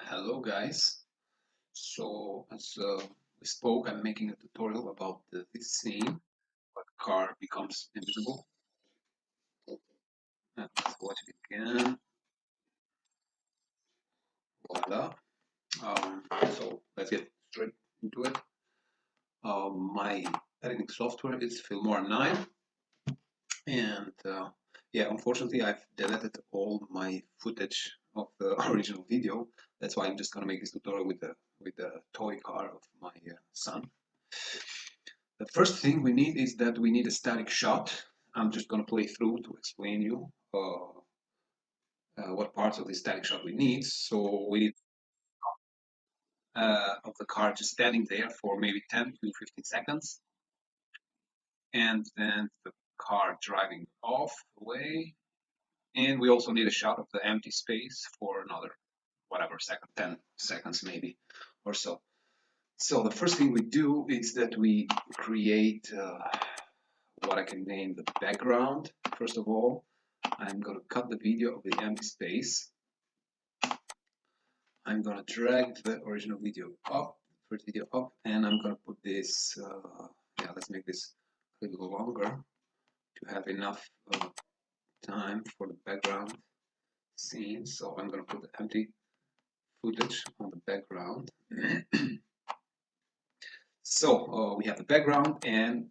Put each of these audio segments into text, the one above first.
Hello guys. So as we spoke, I'm making a tutorial about this scene where the car becomes invisible. Let's watch it again. Voila. So let's get straight into it. My editing software is Filmora 9, and yeah, unfortunately, I've deleted all my footage of the original video. That's why I'm just gonna make this tutorial with the toy car of my son. The first thing we need is that we need a static shot. I'm just going to play through to explain you what parts of the static shot we need. So we need of the car just standing there for maybe 10 to 15 seconds, and then the car driving off away. And we also need a shot of the empty space for another whatever second, 10 seconds maybe or so. So the first thing we do is that we create what I can name the background. First of all, I'm going to cut the video of the empty space. I'm going to drag the original video up, first video up, and I'm going to put this, yeah, let's make this a little longer to have enough time for the background scene. So I'm going to put the empty footage on the background. So we have the background, and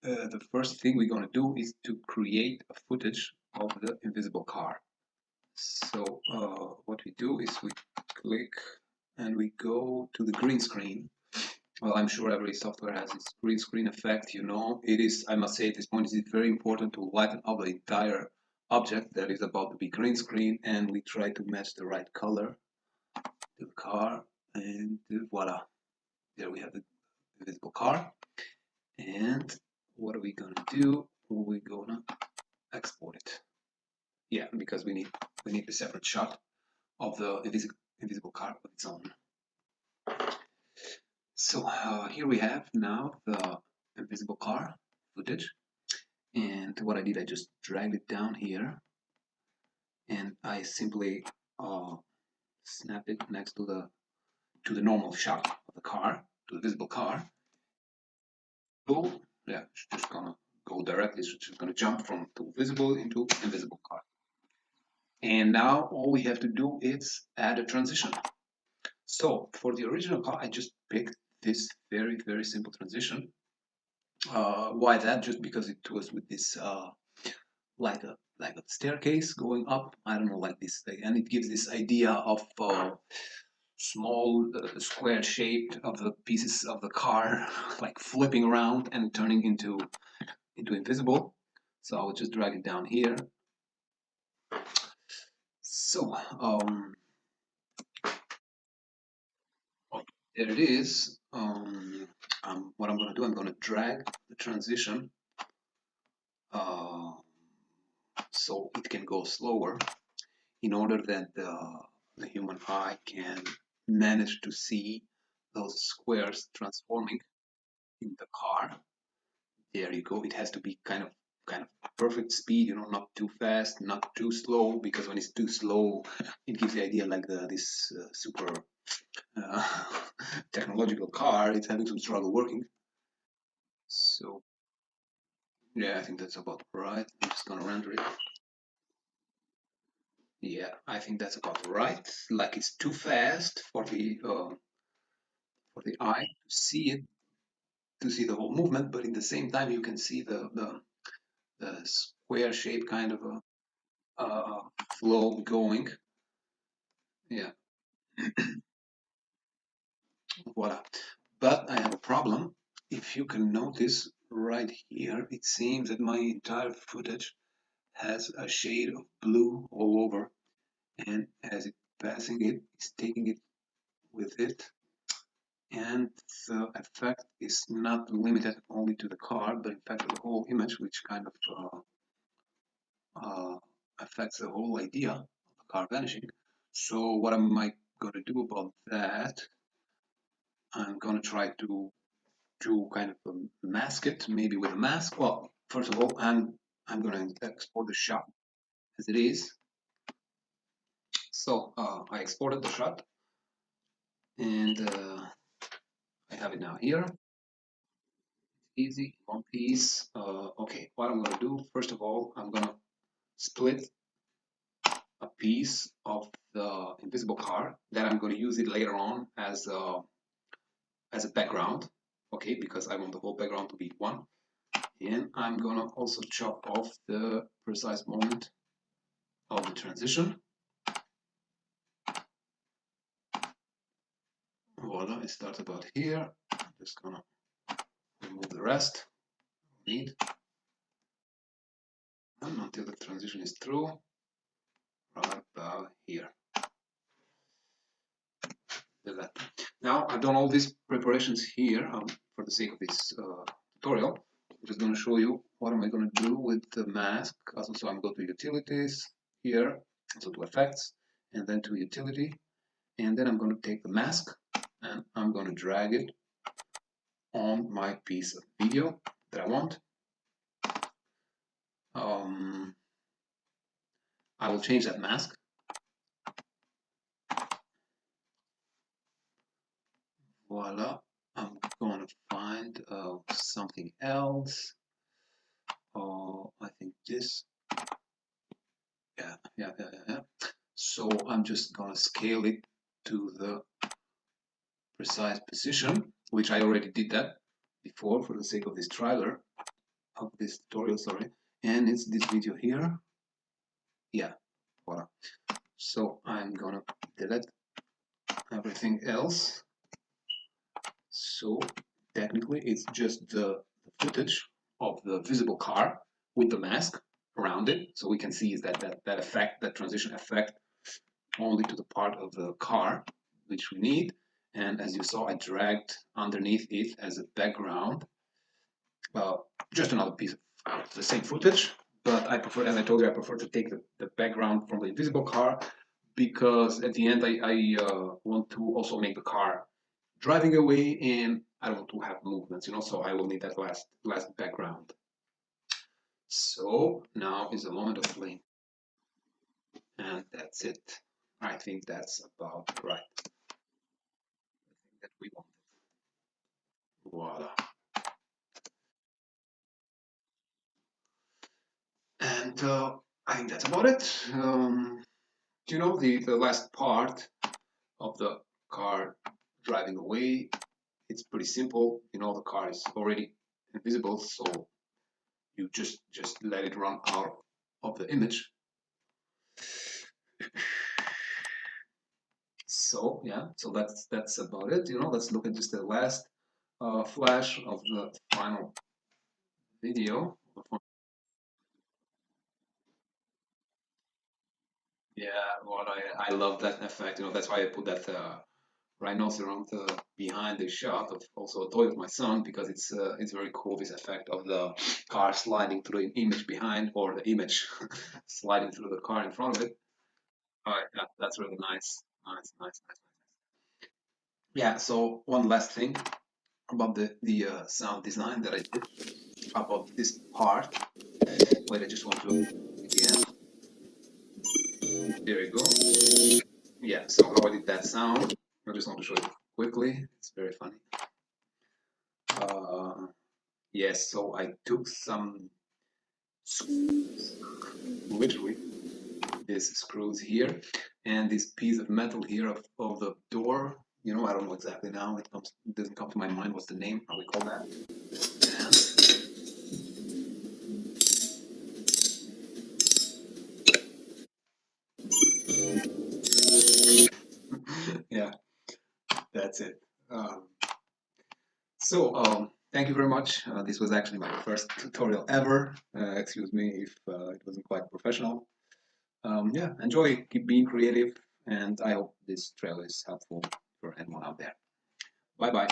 the first thing we're going to do is to create a footage of the invisible car. So what we do is we click and we go to the green screen. Well, I'm sure every software has its green screen effect, you know. It is, I must say at this point, it is very important to lighten up the entire object that is about to be green screen, and we try to match the right color to the car, and voila, there we have the invisible car. And what are we gonna do? We're gonna export it. Yeah, because we need a separate shot of the invisible car of its own. So here we have now the invisible car footage, and what I did, I just dragged it down here, and I simply snap it next to the normal shot of the car, to the visible car. So yeah, it's just gonna go directly. So it's just gonna jump from to visible into invisible car. And now all we have to do is add a transition. So for the original car, I just picked this very simple transition. Why that? Just because it was with this like a staircase going up. I don't know, like this, and it gives this idea of small square shape of the pieces of the car, like flipping around and turning into invisible. So I will just drag it down here. So there it is. What I'm going to do, I'm going to drag the transition so it can go slower in order that the human eye can manage to see those squares transforming in the car. There you go. It has to be kind of perfect speed, you know, not too fast, not too slow, because when it's too slow, it gives the idea like this super uh, technological car, it's having some struggle working. So yeah, I think that's about right. I'm just gonna render it. Yeah, I think that's about right. Like it's too fast for the eye to see it, to see the whole movement, but in the same time you can see the square shape kind of a flow going. Yeah, voila. But I have a problem. If you can notice right here, it seems that my entire footage has a shade of blue all over, and as it passing it, it's taking it with it. And the effect is not limited only to the car, but in fact the whole image, which kind of affects the whole idea of the car vanishing. So what am I going to do about that? I'm going to try to kind of mask it, maybe with a mask. Well, first of all, I'm going to export the shot as it is. So I exported the shot, and I have it now here. Easy, one piece. Okay, what I'm gonna do, first of all, I'm gonna split a piece of the invisible car. Then I'm gonna use it later on as a background, okay, because I want the whole background to be one. And I'm gonna also chop off the precise moment of the transition. Voila, it starts about here. I'm just gonna remove the rest need and until the transition is through, right about here. That. Now I've done all these preparations here for the sake of this tutorial. I'm just going to show you what am I going to do with the mask. So I'm going to utilities here, so to effects, and then to utility, and then I'm going to take the mask and I'm going to drag it on my piece of video that I want. I will change that mask. Voila, I'm going to find something else. I think this. Yeah. So I'm just gonna scale it to the precise position, which I already did that before for the sake of this trailer, of this tutorial, sorry. And it's this video here. Yeah, voila. So I'm gonna delete everything else. So technically it's just the footage of the visible car with the mask around it. So we can see is that effect, that transition effect, only to the part of the car which we need. And as you saw, I dragged underneath it as a background just another piece of the same footage, but I prefer, as I told you, I prefer to take the background from the invisible car because at the end I want to also make the car driving away and I don't want to have movements, so I will need that last background. So now is the moment of playing. And that's it. I think that's about right. That we wanted. Voila. And I think that's about it. The last part of the car driving away, it's pretty simple. The car is already invisible, so you just let it run out of the image. So yeah, so that's about it. Let's look at just the last flash of the final video. Yeah, well, I love that effect. That's why I put that rhinoceros behind the shot of also a toy of my son, because it's very cool, this effect of the car sliding through the image behind, or the image sliding through the car in front of it. Yeah, that's really nice. Nice. Yeah, so one last thing about the sound design that I did about this part. Wait, I just want to again. There you go. Yeah, so how I did that sound, I just want to show you quickly. It's very funny. Yes, so I took some screws, literally these screws here, and this piece of metal here of the door. I don't know exactly now. It doesn't come to my mind. What's the name? How we call that? And yeah, that's it. Thank you very much. This was actually my first tutorial ever. Excuse me if it wasn't quite professional. Yeah, enjoy, keep being creative, and I hope this trail is helpful for anyone out there. Bye bye.